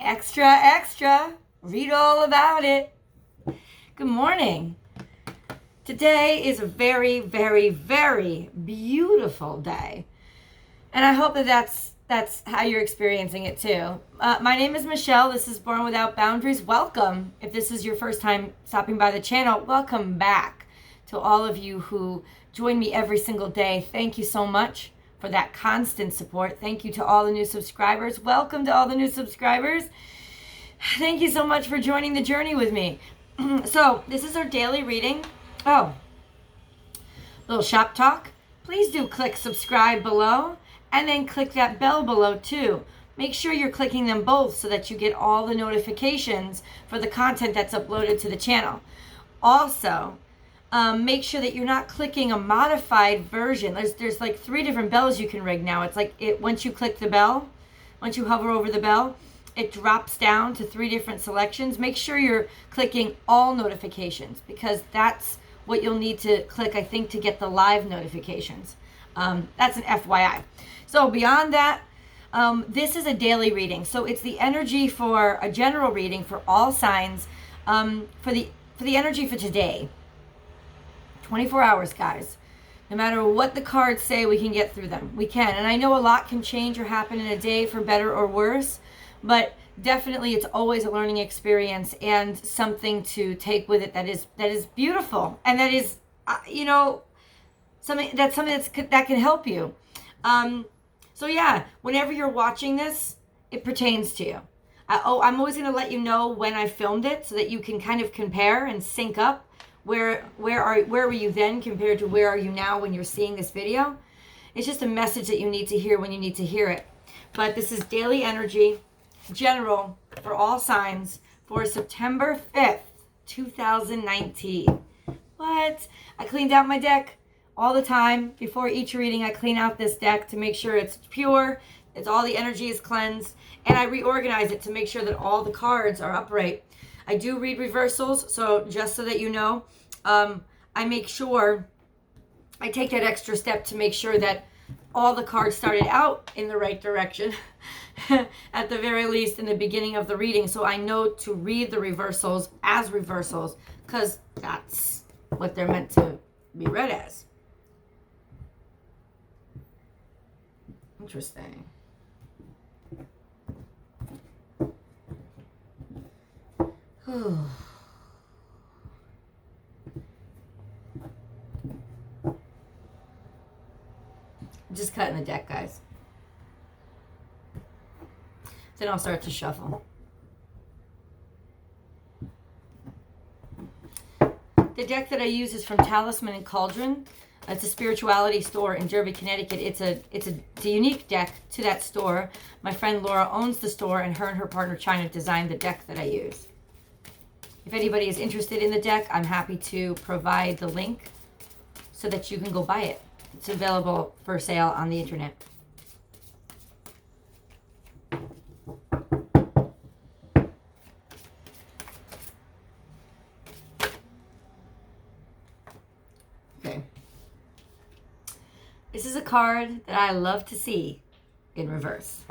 Extra, extra. Read all about it. Good morning. Today is a very, very, very beautiful day. And I hope that that's how you're experiencing it too. My name is Michelle. This is Born Without Boundaries. Welcome. If this is your first time stopping by the channel, welcome back. To all of you who join me every single day, thank you so much for that constant support. Thank you to all the new subscribers. Welcome to all the new subscribers. Thank you so much for joining the journey with me. So this is our daily reading. Oh, little shop talk. Please do click subscribe below and then click that bell below too. Make sure you're clicking them both so that you get all the notifications for the content that's uploaded to the channel. Also, make sure that you're not clicking a modified version. There's like 3 different bells you can rig now. It's like once you click the bell, once you hover over the bell, it drops down to 3 different selections. Make sure you're clicking all notifications because that's what you'll need to click, I think, to get the live notifications. That's an FYI. So beyond that, this is a daily reading. So it's the energy for a general reading for all signs, for the energy for today. 24 hours, guys. No matter what the cards say, we can get through them. We can. And I know a lot can change or happen in a day for better or worse, but definitely it's always a learning experience and something to take with it that is beautiful. And that is, something that can help you. So yeah, whenever you're watching this, it pertains to you. I'm always going to let you know when I filmed it so that you can kind of compare and sync up. Where were you then compared to where are you now when you're seeing this video? It's just a message that you need to hear when you need to hear it. But this is daily energy, general, for all signs for September 5th, 2019. What? I cleaned out my deck all the time. Before each reading, I clean out this deck to make sure it's pure, it's all the energy is cleansed, and I reorganize it to make sure that all the cards are upright. I do read reversals, so just so that you know, I make sure I take that extra step to make sure that all the cards started out in the right direction, at the very least in the beginning of the reading, so I know to read the reversals as reversals, because that's what they're meant to be read as. Interesting. Just cutting the deck, guys. Then I'll start to shuffle. The deck that I use is from Talisman and Cauldron. It's a spirituality store in Derby, Connecticut. It's a unique deck to that store. My friend Laura owns the store, and her partner China designed the deck that I use. If anybody is interested in the deck, I'm happy to provide the link so that you can go buy it. It's available for sale on the internet. Okay. This is a card that I love to see in reverse.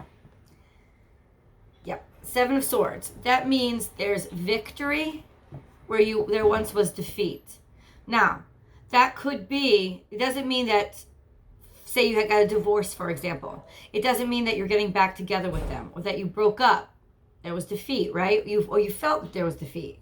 Yep, 7 of Swords. That means there's victory where there once was defeat. Now, that could be, it doesn't mean that, say you got a divorce, for example. It doesn't mean that you're getting back together with them or that you broke up. There was defeat, right? Or you felt that there was defeat.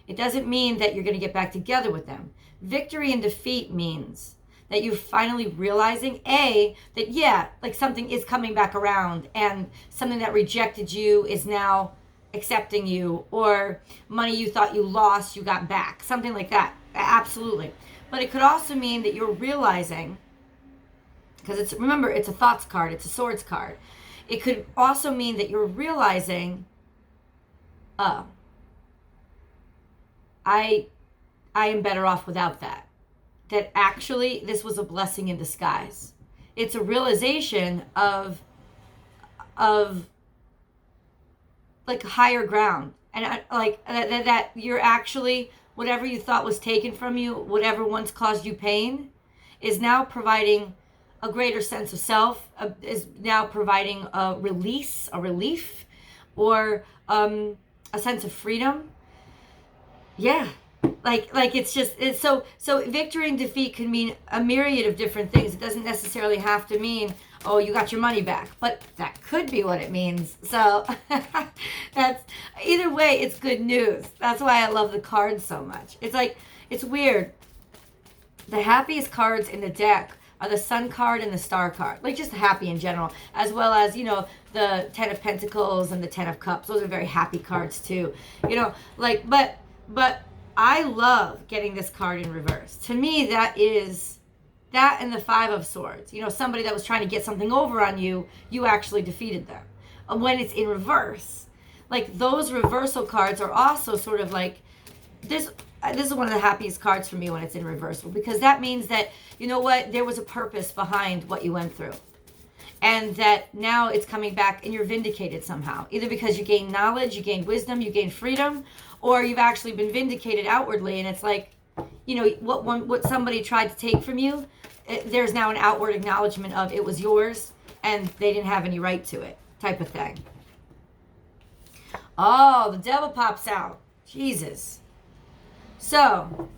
It doesn't mean that you're going to get back together with them. Victory and defeat means that you're finally realizing, that yeah, like something is coming back around and something that rejected you is now accepting you, or money you thought you lost, you got back. Something like that. Absolutely. But it could also mean that you're realizing, because remember, it's a thoughts card, it's a swords card. It could also mean that you're realizing, I am better off without that. That actually this was a blessing in disguise. It's a realization of like higher ground, and that you're actually, whatever you thought was taken from you, whatever once caused you pain, is now providing a greater sense of self, is now providing a release, a relief, or a sense of freedom. Yeah. Like it's so victory and defeat can mean a myriad of different things. It doesn't necessarily have to mean, oh, you got your money back, but that could be what it means. So that's, either way, it's good news. That's why I love the cards so much. It's like, it's weird. The happiest cards in the deck are the Sun card and the Star card, like just happy in general, as well as, the Ten of Pentacles and the Ten of Cups. Those are very happy cards too, like, but I love getting this card in reverse. To me, that is that and the Five of Swords. Somebody that was trying to get something over on you, you actually defeated them. And when it's in reverse, like those reversal cards are also sort of like this. This is one of the happiest cards for me when it's in reversal, because that means that, there was a purpose behind what you went through. And that now it's coming back and you're vindicated somehow. Either because you gain knowledge, you gain wisdom, you gain freedom, or you've actually been vindicated outwardly. And it's like, what somebody tried to take from you, there's now an outward acknowledgement of it was yours and they didn't have any right to it, type of thing. Oh, the devil pops out. Jesus. So,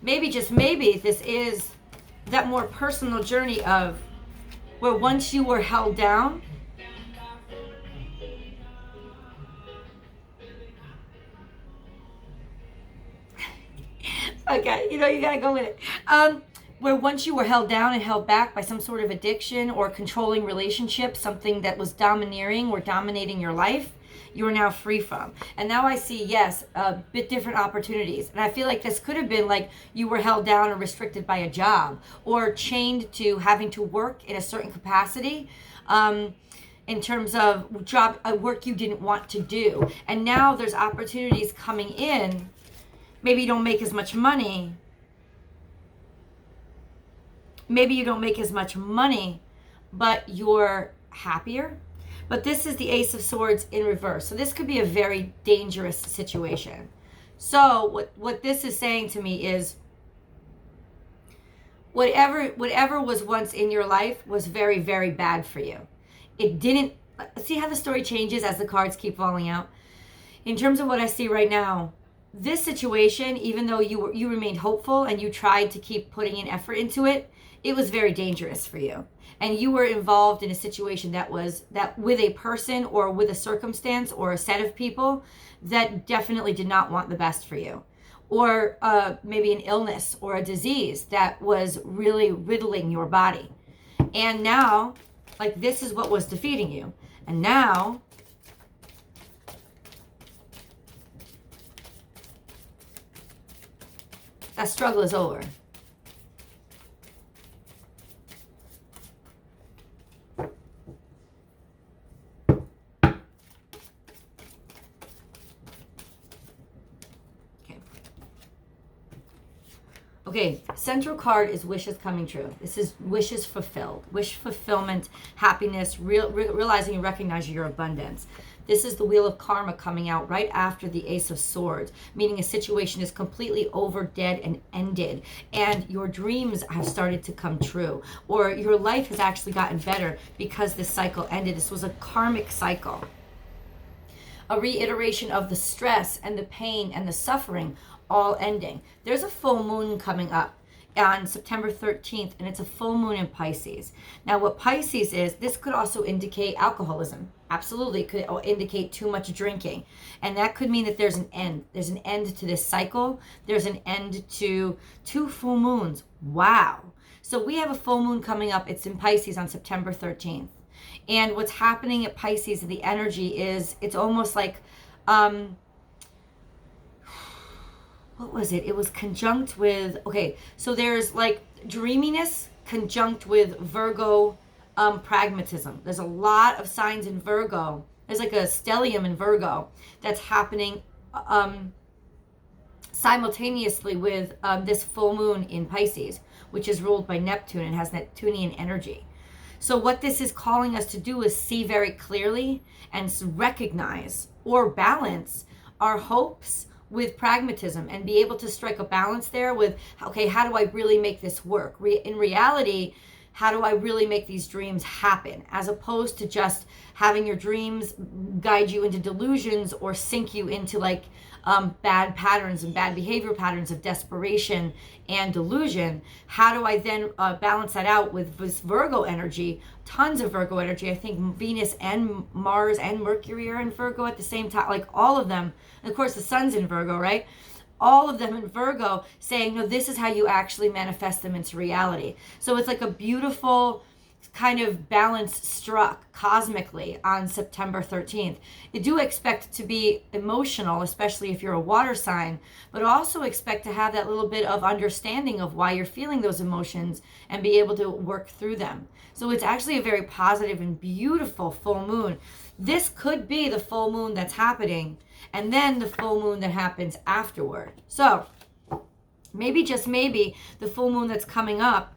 maybe, just maybe, this is that more personal journey of where once you were held down, okay, you gotta go with it. Where once you were held down and held back by some sort of addiction or controlling relationship, something that was domineering or dominating your life, you are now free from. And now I see, yes, a bit different opportunities. And I feel like this could have been like you were held down or restricted by a job, or chained to having to work in a certain capacity, in terms of work you didn't want to do. And now there's opportunities coming in. Maybe you don't make as much money. But you're happier. But this is the Ace of Swords in reverse. So this could be a very dangerous situation. So what this is saying to me is whatever was once in your life was very, very bad for you. It didn't, see how the story changes as the cards keep falling out? In terms of what I see right now, this situation, even though you remained hopeful and you tried to keep putting in effort into it, it was very dangerous for you. And you were involved in a situation that with a person or with a circumstance or a set of people that definitely did not want the best for you. Or maybe an illness or a disease that was really riddling your body. And now, like, this is what was defeating you. And now, that struggle is over. Okay, central card is wishes coming true. This is wishes fulfilled, wish fulfillment, happiness, realizing and recognizing your abundance. This is the Wheel of Karma coming out right after the Ace of Swords, meaning a situation is completely over, dead, and ended, and your dreams have started to come true, or your life has actually gotten better because this cycle ended. This was a karmic cycle, a reiteration of the stress and the pain and the suffering all ending. There's a full moon coming up on September 13th, and it's a full moon in Pisces. Now, what Pisces is, this could also indicate alcoholism. Absolutely, it could indicate too much drinking. And that could mean that there's an end. There's an end to this cycle. There's an end to 2 full moons. Wow. So we have a full moon coming up. It's in Pisces on September 13th. And what's happening at Pisces, the energy is, it's almost like, what was it? It was conjunct with, okay, so there's like dreaminess conjunct with Virgo pragmatism. There's a lot of signs in Virgo. There's like a stellium in Virgo that's happening simultaneously with this full moon in Pisces, which is ruled by Neptune and has Neptunian energy. So what this is calling us to do is see very clearly and recognize or balance our hopes with pragmatism, and be able to strike a balance there with, okay, how do I really make this work? In reality, how do I really make these dreams happen, as opposed to just having your dreams guide you into delusions or sink you into like bad patterns and bad behavior patterns of desperation and delusion. How do I then balance that out with this Virgo energy? Tons of Virgo energy. I think Venus and Mars and Mercury are in Virgo at the same time, like all of them. And of course the sun's in Virgo, right? All of them in Virgo, saying, no, this is how you actually manifest them into reality. So it's like a beautiful kind of balance struck cosmically on September 13th. You do expect it to be emotional, especially if you're a water sign, but also expect to have that little bit of understanding of why you're feeling those emotions and be able to work through them. So it's actually a very positive and beautiful full moon. This could be the full moon that's happening, and then the full moon that happens afterward. So maybe, just maybe, the full moon that's coming up,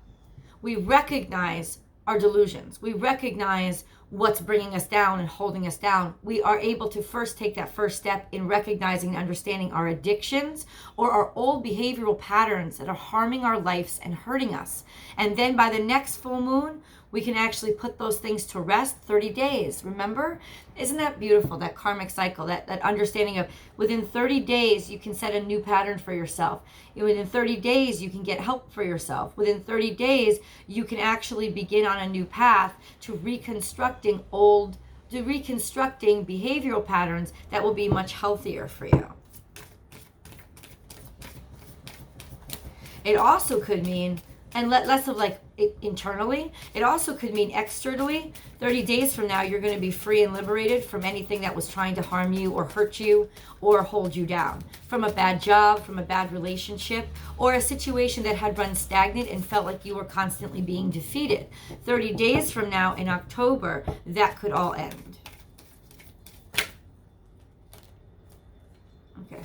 we recognize our delusions. We recognize what's bringing us down and holding us down. We are able to first take that first step in recognizing and understanding our addictions or our old behavioral patterns that are harming our lives and hurting us. And then by the next full moon, we can actually put those things to rest. 30 days, remember? Isn't that beautiful, that karmic cycle, that understanding of within 30 days, you can set a new pattern for yourself. Within 30 days, you can get help for yourself. Within 30 days, you can actually begin on a new path to reconstructing behavioral patterns that will be much healthier for you. It also could mean, and less of like internally, it also could mean externally. 30 days from now, you're going to be free and liberated from anything that was trying to harm you or hurt you or hold you down. From a bad job, from a bad relationship, or a situation that had run stagnant and felt like you were constantly being defeated. 30 days from now in October, that could all end. Okay.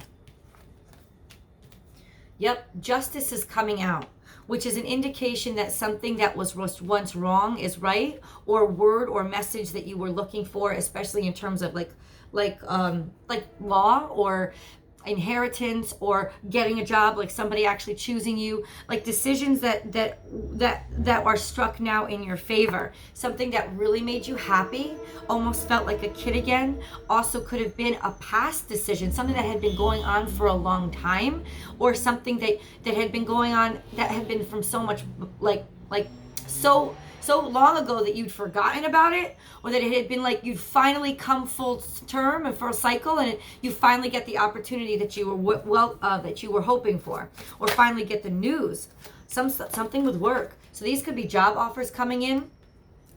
Yep, justice is coming out, which is an indication that something that was once wrong is right, or word or message that you were looking for, especially in terms of like law or inheritance or getting a job, like somebody actually choosing you, like decisions that are struck now in your favor. Something that really made you happy, almost felt like a kid again. Also could have been a past decision, something that had been going on for a long time, or something that had been going on that had been from so much so long ago that you'd forgotten about it, or that it had been like you'd finally come full term and for a cycle, and you finally get the opportunity that you were that you were hoping for, or finally get the news, something with work. So these could be job offers coming in.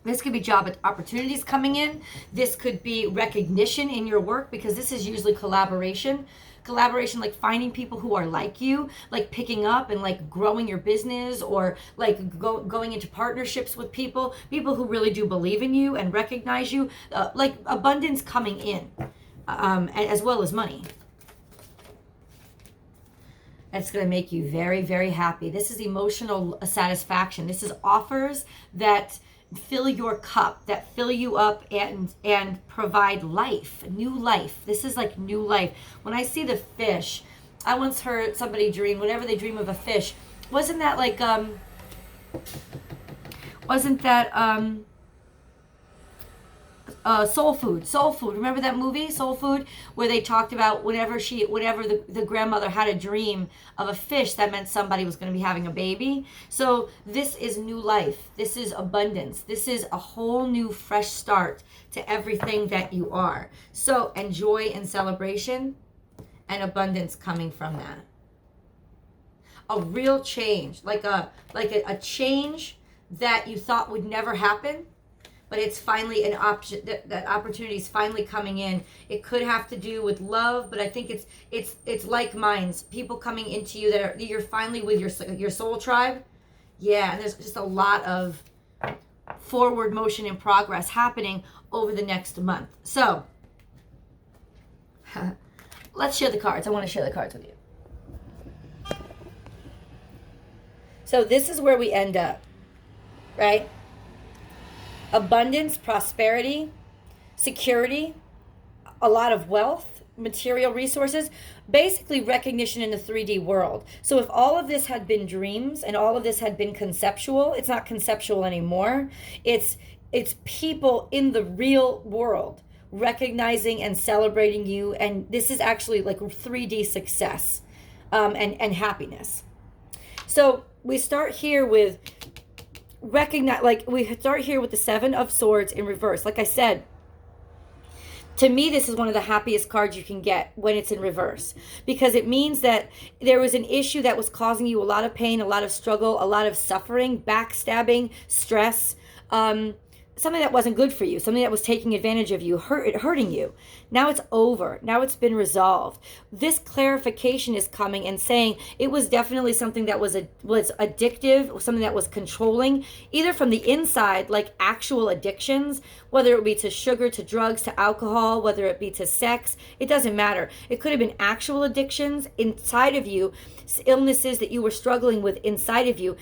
This could be job opportunities coming in. This could be recognition in your work, because this is usually collaboration, like finding people who are like you, like picking up and like growing your business, or like going into partnerships with people who really do believe in you and recognize you, like abundance coming in, as well as money. It's going to make you very, very happy. This is emotional satisfaction. This is offers that fill your cup, that fill you up and provide life, new life. This is like new life. When I see the fish, I once heard somebody dream, whenever they dream of a fish, wasn't that Soul Food. Remember that movie, Soul Food, where they talked about whenever the grandmother had a dream of a fish, that meant somebody was going to be having a baby. So this is new life. This is abundance. This is a whole new fresh start to everything that you are. So enjoy and celebration and abundance coming from that. A real change, like a change that you thought would never happen, but it's finally an option. That opportunity is finally coming in. It could have to do with love, but I think it's like minds, people coming into you that you're finally with your soul tribe. Yeah, and there's just a lot of forward motion and progress happening over the next month. So let's share the cards. I want to share the cards with you. So this is where we end up, right? Abundance, prosperity, security, a lot of wealth, material resources, basically recognition in the 3D world. So if all of this had been dreams and all of this had been conceptual, it's not conceptual anymore. It's people in the real world recognizing and celebrating you, and this is actually like 3D success, and happiness. So we start here with the Seven of Swords in reverse. Like I said, to me, this is one of the happiest cards you can get when it's in reverse, because it means that there was an issue that was causing you a lot of pain, a lot of struggle, a lot of suffering, backstabbing, stress, something that wasn't good for you, something that was taking advantage of you, hurting you. Now it's over. Now it's been resolved. This clarification is coming and saying it was definitely something that was addictive, something that was controlling, either from the inside, like actual addictions, whether it be to sugar, to drugs, to alcohol, whether it be to sex. It doesn't matter. It could have been actual addictions inside of you, illnesses that you were struggling with inside of you,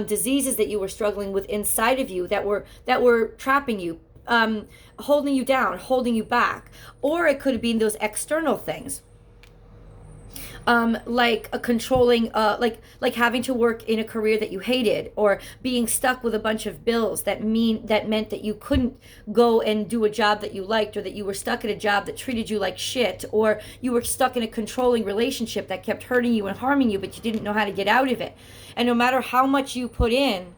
diseases that you were struggling with inside of you that were trapping you, holding you down, holding you back. Or it could have been those external things, like a controlling, like having to work in a career that you hated, or being stuck with a bunch of bills that meant that you couldn't go and do a job that you liked, or that you were stuck at a job that treated you like shit, or you were stuck in a controlling relationship that kept hurting you and harming you, but you didn't know how to get out of it. And no matter how much you put in,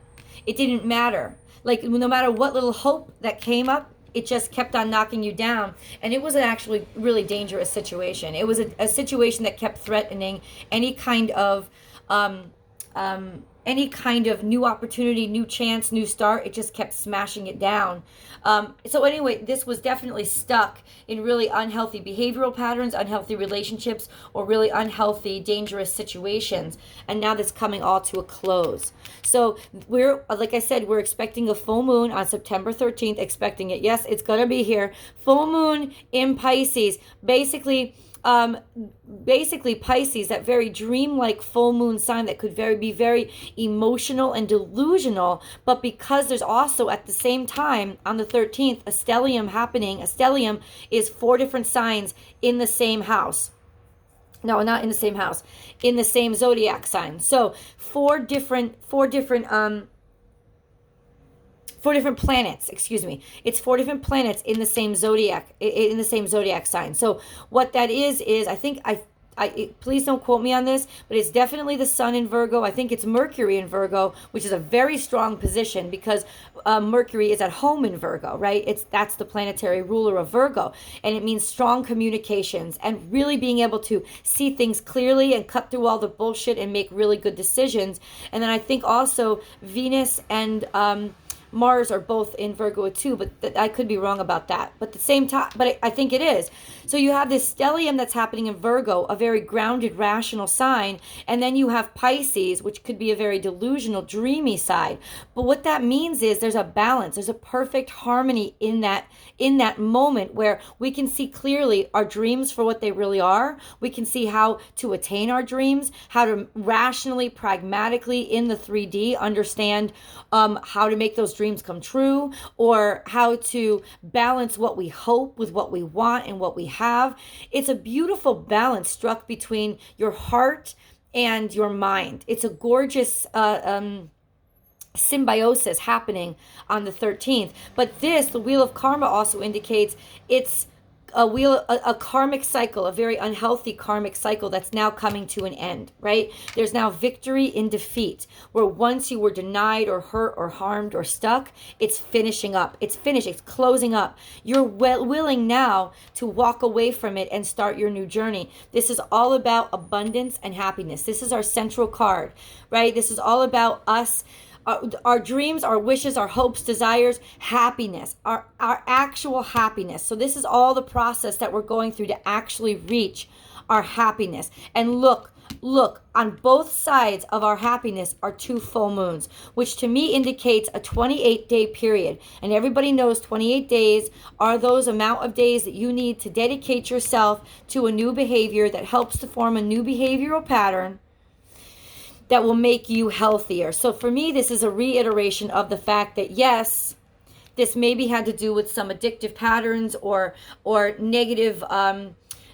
it didn't matter. Like, no matter what little hope that came up, it just kept on knocking you down. And it was an actually really dangerous situation. It was a situation that kept threatening any kind of new opportunity, new chance, new start. It just kept smashing it down. So anyway, this was definitely stuck in really unhealthy behavioral patterns, unhealthy relationships, or really unhealthy, dangerous situations. And now that's coming all to a close. So like I said, we're expecting a full moon on September 13th, expecting it. Yes, it's going to be here. Full moon in Pisces. Basically Pisces, that very dreamlike full moon sign that could be very emotional and delusional, but because there's also at the same time on the 13th a stellium happening. A stellium is 4 different signs in the same house. No, not in the same house, in the same zodiac sign. So four different planets, excuse me. It's 4 different planets in the same zodiac sign. So what that is I think please don't quote me on this, but it's definitely the sun in Virgo. I think it's Mercury in Virgo, which is a very strong position because Mercury is at home in Virgo, right? That's the planetary ruler of Virgo, and it means strong communications and really being able to see things clearly and cut through all the bullshit and make really good decisions. And then I think also Venus and Mars are both in Virgo too, but I could be wrong about that. But at the same time, I think it is. So you have this stellium that's happening in Virgo, a very grounded, rational sign, and then you have Pisces, which could be a very delusional, dreamy side. But what that means is there's a balance, there's a perfect harmony in that moment where we can see clearly our dreams for what they really are. We can see how to attain our dreams, how to rationally, pragmatically in the 3D understand how to make those dreams come true, or how to balance what we hope with what we want and what we have. It's a beautiful balance struck between your heart and your mind. It's a gorgeous symbiosis happening on the 13th. But the Wheel of Karma also indicates it's a karmic cycle, a very unhealthy karmic cycle that's now coming to an end, right? There's now victory in defeat, where once you were denied or hurt or harmed or stuck, it's finishing up. It's finished. It's closing up. You're willing now to walk away from it and start your new journey. This is all about abundance and happiness. This is our central card, right? This is all about us. Our dreams, our wishes, our hopes, desires, happiness, our actual happiness. So this is all the process that we're going through to actually reach our happiness. And look, on both sides of our happiness are 2 full moons, which to me indicates a 28-day period. And everybody knows 28 days are those amount of days that you need to dedicate yourself to a new behavior that helps to form a new behavioral pattern that will make you healthier. So for me, this is a reiteration of the fact that yes, this maybe had to do with some addictive patterns or negative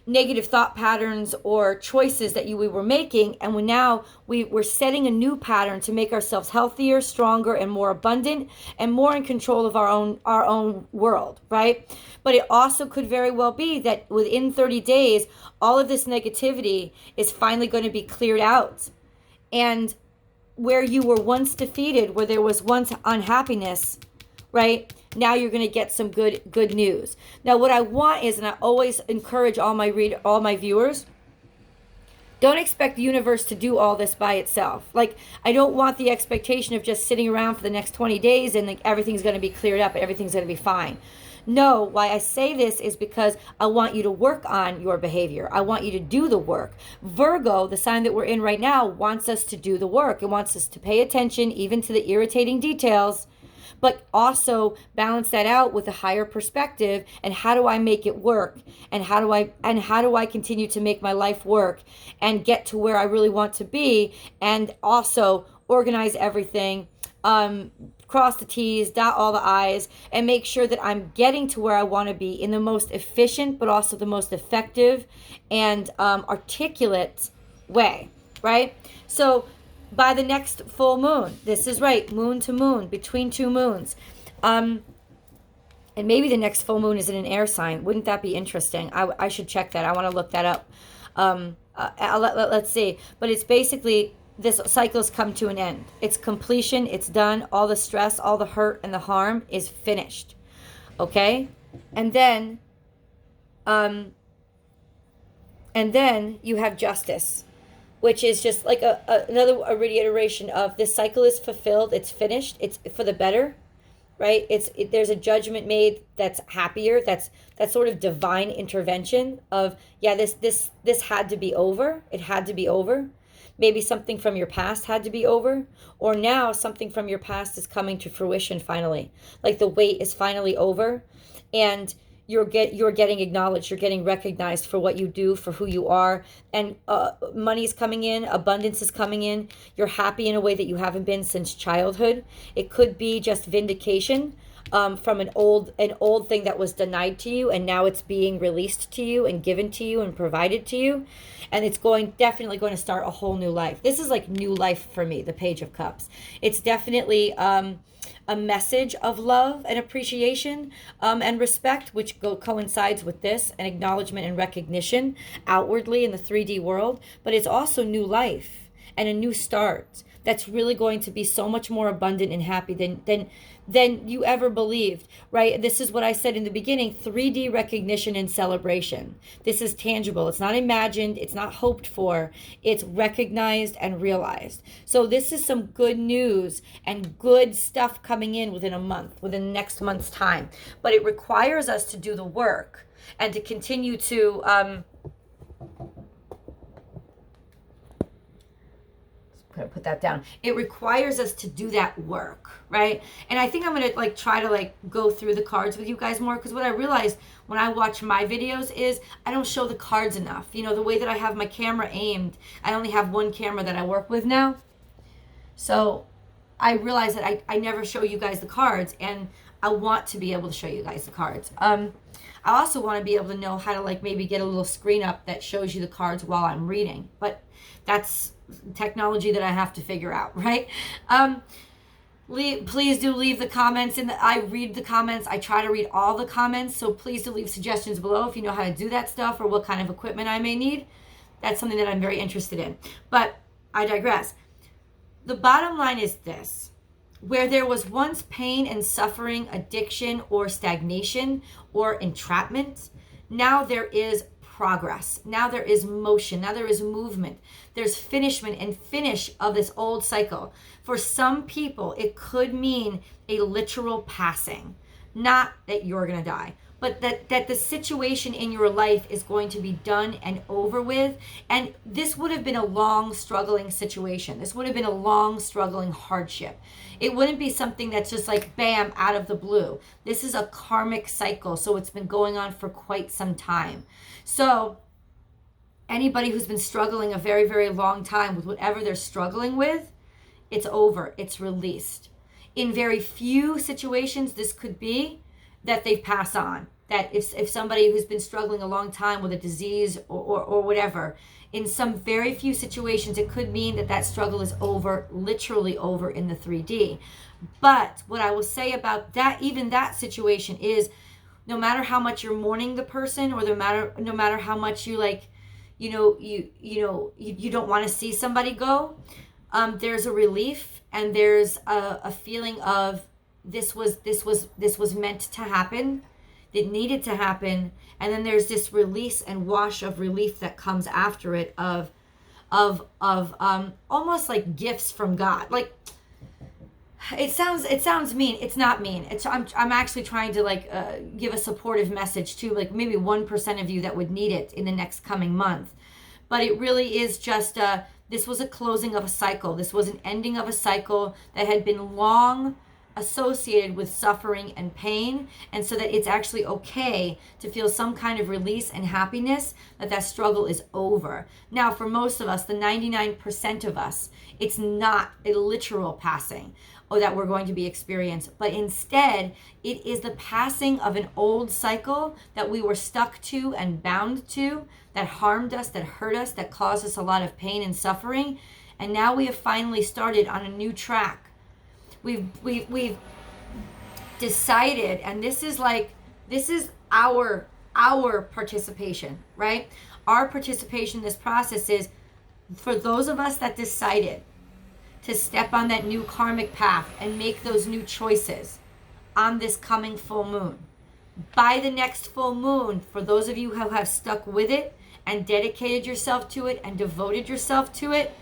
negative thought patterns or choices that we were making, and we're setting a new pattern to make ourselves healthier, stronger, and more abundant, and more in control of our own world, right? But it also could very well be that within 30 days, all of this negativity is finally going to be cleared out, and where you were once defeated, where there was once unhappiness, right? Now you're going to get some good news. Now, what I want is, and I always encourage all my viewers, don't expect the universe to do all this by itself. Like, I don't want the expectation of just sitting around for the next 20 days and like everything's going to be cleared up and everything's going to be fine. No, why I say this is because I want you to work on your behavior. I want you to do the work. Virgo, the sign that we're in right now, wants us to do the work. It wants us to pay attention even to the irritating details, but also balance that out with a higher perspective. And how do I make it work? And how do I continue to make my life work and get to where I really want to be? And also organize everything, cross the T's, dot all the I's, and make sure that I'm getting to where I want to be in the most efficient, but also the most effective and articulate way, right? So by the next full moon, this is right, moon to moon, between two moons. And maybe the next full moon is in an air sign. Wouldn't that be interesting? I should check that. I want to look that up. Let's see. But it's basically, this cycle's come to an end. It's completion. It's done. All the stress, all the hurt, and the harm is finished. Okay? And then you have justice, which is just like another reiteration of this cycle is fulfilled. It's finished. It's for the better, right? There's a judgment made that's happier. That's sort of divine intervention of, yeah, this had to be over. It had to be over. Maybe something from your past had to be over, or now something from your past is coming to fruition finally. Like the wait is finally over, and you're getting acknowledged, you're getting recognized for what you do, for who you are, and money is coming in, abundance is coming in. You're happy in a way that you haven't been since childhood. It could be just vindication from an old thing that was denied to you, and now it's being released to you and given to you and provided to you, and it's definitely going to start a whole new life. This is like new life for me, the Page of Cups. It's definitely a message of love and appreciation and respect, which coincides with this, and acknowledgement and recognition outwardly in the 3D world. But it's also new life and a new start that's really going to be so much more abundant and happy than you ever believed, right? This is what I said in the beginning, 3D recognition and celebration. This is tangible. It's not imagined. It's not hoped for. It's recognized and realized. So this is some good news and good stuff coming in within a month, within next month's time. But it requires us to do the work and to continue to put that down. It requires us to do that work, right? And I think I'm gonna try to go through the cards with you guys more, because what I realized when I watch my videos is I don't show the cards enough. You know, the way that I have my camera aimed, I only have one camera that I work with now. So I realized that I never show you guys the cards, and I want to be able to show you guys the cards. I also want to be able to know how to maybe get a little screen up that shows you the cards while I'm reading, but that's technology that I have to figure out, right? Please do leave the comments I read the comments. I try to read all the comments, so please do leave suggestions below if you know how to do that stuff or what kind of equipment I may need. That's something that I'm very interested in, but I digress. The bottom line is this: where there was once pain and suffering, addiction or stagnation or entrapment, now there is progress. Now there is motion. Now there is movement. There's finishment and finish of this old cycle. For some people, it could mean a literal passing. Not that you're going to die, but that the situation in your life is going to be done and over with. And this would have been a long, struggling situation. This would have been a long, struggling hardship. It wouldn't be something that's just bam, out of the blue. This is a karmic cycle, so it's been going on for quite some time. So anybody who's been struggling a very, very long time with whatever they're struggling with, it's over. It's released. In very few situations, this could be that they pass on. that if somebody who's been struggling a long time with a disease or whatever, in some very few situations, it could mean that that struggle is over, literally over in the 3D. But what I will say about that, even that situation, is no matter how much you're mourning the person, or no matter how much you like, you don't want to see somebody go, there's a relief, and there's a feeling of this was meant to happen. It needed to happen. And then there's this release and wash of relief that comes after it of almost like gifts from God. Like, it sounds mean. It's not mean. I'm actually trying to give a supportive message to like maybe 1% of you that would need it in the next coming month. But it really is just this was a closing of a cycle. This was an ending of a cycle that had been long associated with suffering and pain, and so that it's actually okay to feel some kind of release and happiness that struggle is over. Now, for most of us, the 99% of us, it's not a literal passing or that we're going to be experienced, but instead it is the passing of an old cycle that we were stuck to and bound to, that harmed us, that hurt us, that caused us a lot of pain and suffering. And now we have finally started on a new track. We've decided, and this is our participation, right? Our participation in this process is for those of us that decided to step on that new karmic path and make those new choices on this coming full moon. By the next full moon, for those of you who have stuck with it and dedicated yourself to it and devoted yourself to it,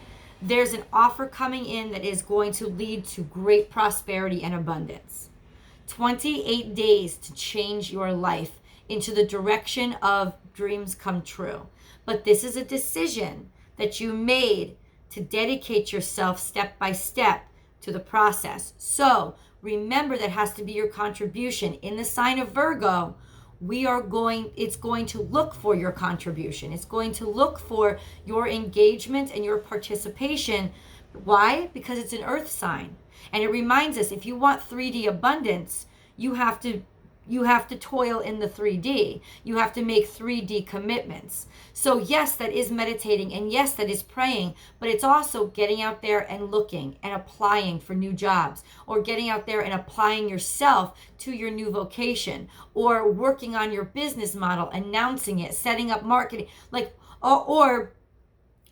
there's an offer coming in that is going to lead to great prosperity and abundance. 28 days to change your life into the direction of dreams come true. But this is a decision that you made to dedicate yourself step by step to the process. So remember, that has to be your contribution. In the sign of Virgo, it's going to look for your contribution. It's going to look for your engagement and your participation. Why? Because it's an earth sign. And it reminds us, if you want 3D abundance, you have to toil in the 3D. You have to make 3D commitments. So yes, that is meditating, and yes, that is praying, but it's also getting out there and looking and applying for new jobs, or getting out there and applying yourself to your new vocation, or working on your business model, announcing it, setting up marketing, or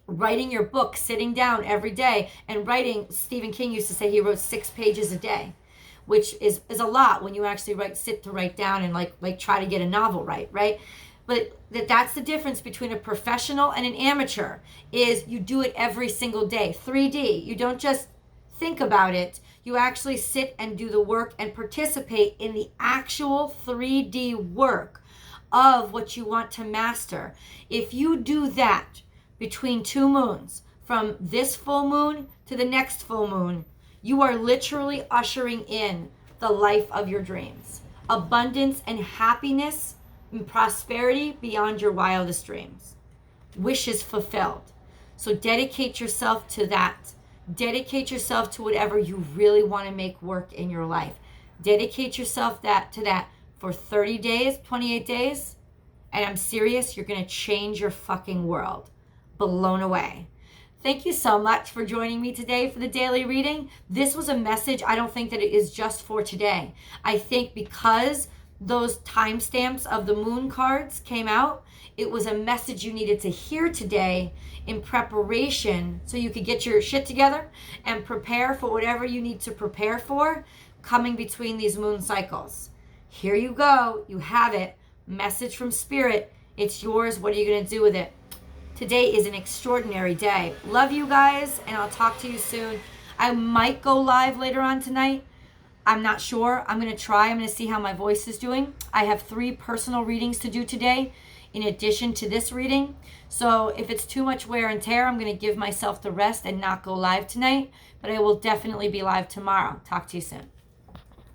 writing your book, sitting down every day and writing. Stephen King used to say he wrote 6 pages a day, which is a lot when you actually sit to write down and like try to get a novel right? But that's the difference between a professional and an amateur, is you do it every single day. 3D, you don't just think about it, you actually sit and do the work and participate in the actual 3D work of what you want to master. If you do that between 2 moons, from this full moon to the next full moon, you are literally ushering in the life of your dreams. Abundance and happiness and prosperity beyond your wildest dreams. Wishes fulfilled. So dedicate yourself to that. Dedicate yourself to whatever you really want to make work in your life. Dedicate yourself to that for 30 days, 28 days. And I'm serious, you're going to change your fucking world. Blown away. Thank you so much for joining me today for the daily reading. This was a message. I don't think that it is just for today. I think because those timestamps of the moon cards came out, it was a message you needed to hear today in preparation so you could get your shit together and prepare for whatever you need to prepare for coming between these moon cycles. Here you go. You have it. Message from Spirit. It's yours. What are you going to do with it? Today is an extraordinary day. Love you guys, and I'll talk to you soon. I might go live later on tonight. I'm not sure. I'm going to try. I'm going to see how my voice is doing. I have 3 personal readings to do today in addition to this reading. So if it's too much wear and tear, I'm going to give myself the rest and not go live tonight. But I will definitely be live tomorrow. Talk to you soon.